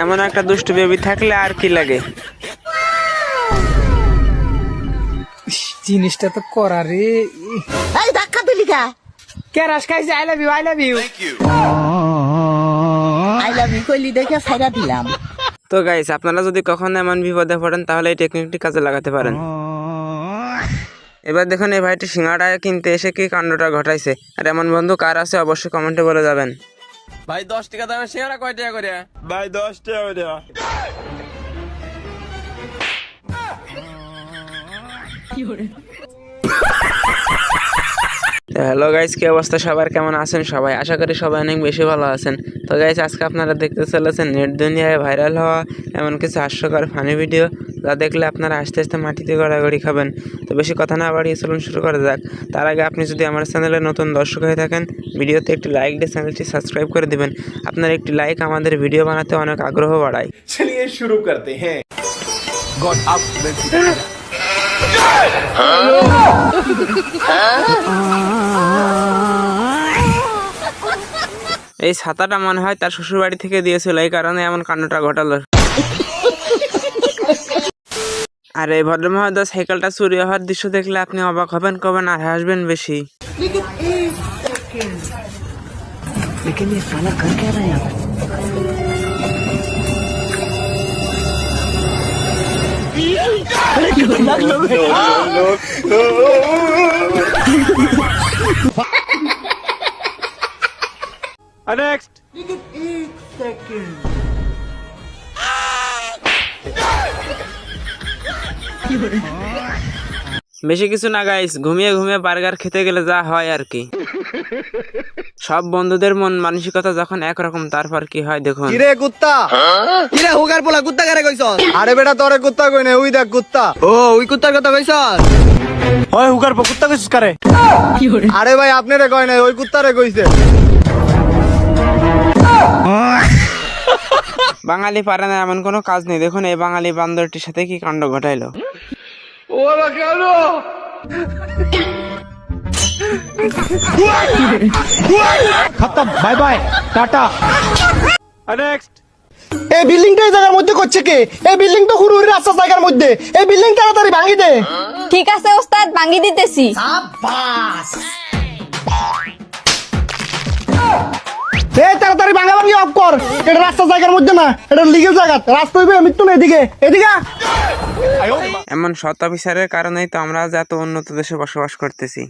এমন একটা দুষ্টু বেবি থাকলে আর কি লাগে। জিনিসটা তো করা রে। এই ধাক্কা দিলি কা? কে রাস খাইছে? I love you, I love you. I love you কইলি দেখে ছাইড়া দিলাম। তো গাইস, আপনারা যদি কখনো এমন বিপদে পড়েন তাহলে এই টেকনিকটি কাজে লাগাতে পারেন। এবার দেখুন এই ভাইটি সিঙ্গাড়া কিনতে এসে কি কাণ্ডটা ঘটাইছে। আর এমন বন্ধু কার আছে অবশ্যই কমেন্টে বলে যাবেন। ভাই 10 টাকা দামের সিঙ্গারা কয় টাকা করে? ভাই 10 টাকা করে। হ্যালো গাইস, কি অবস্থা সবার, কেমন আছেন সবাই? আশা করি সবাই অনেক বেশি ভালো আছেন। তো গাইস, আজকে আপনারা দেখতে চলেছেন নেট দুনিয়ায় ভাইরাল হওয়া এমন কিছু হাস্যকর ফানি ভিডিও, যা দেখলে আপনারা আস্তে আস্তে মাটিতে গড়াগড়ি খাবেন। তো বেশি কথা না বাড়িয়ে চলুন শুরু করা যাক। তার আগে আপনি যদি আমার চ্যানেলে নতুন দর্শক হয়ে থাকেন, ভিডিওতে একটি লাইক দিয়ে চ্যানেলটি সাবস্ক্রাইব করে দিবেন। আপনার একটি লাইক আমাদের ভিডিও বানাতে অনেক আগ্রহ বাড়ায়। चलिए शुरू करते हैं। गॉड अप এই ছাতাটা মনে হয় তার শ্বশুর বাড়ি থেকে দিয়েছিল, এই কারণে এমন কাণ্ডটা ঘটালো। আর এই ভদ্রমহোদয় সাইকেলটা চুরি হওয়ার দৃশ্য দেখলে আপনি অবাক হবেন, কবেন আর হাসবেন বেশি। নেক্সট। বেশি কিছু না গাইস, ঘুমিয়ে ঘুমিয়ে বার্গার খেতে গেলে যা হয় আর কি। সব বন্ধুদের মন মানসিকতা যখন একরকম, তারপর কি হয় দেখুন। কিরে কুত্তা, কিরে হুগার পোলা কুত্তা কারে কইছস? আরে বেটা তোরে কুত্তা কই না, ওই দেখ কুত্তা। ও ওই কুত্তার কথা কইছস? ओए हुगर पर कुत्ता कुछ करे। আরে ভাই আপনারে কই না, ওই কুত্তারে কইছে। বাঙালি পারে না এমন কোনো কাজ নেই। দেখুন এই বাঙালি বান্দরটির সাথে কি কাণ্ড ঘটাইলো। खत्म, बाय बाय, टाटा। নেক্সট। এই বিল্ডিংটা এই জায়গার মধ্যে করছে কে? এই বিল্ডিং তো হুড়ুড়ি রাস্তা জায়গার মধ্যে। এই বিল্ডিং তাড়াতাড়ি ভাঙি দে। ঠিক আছে ওস্তাদ, ভাঙি দিতেছি। এই তাড়াতাড়ি ভাঙা ভাঙি অফ কর। এটা রাস্তা জায়গার মধ্যে না, এটা লিগেল জায়গা। রাস্তা হইবে মৃত্যু না, এদিকে এদিকে আ। এমন সৎ অফিসারের কারণেই তো আমরা আজ এত উন্নত দেশে বসবাস করতেছি।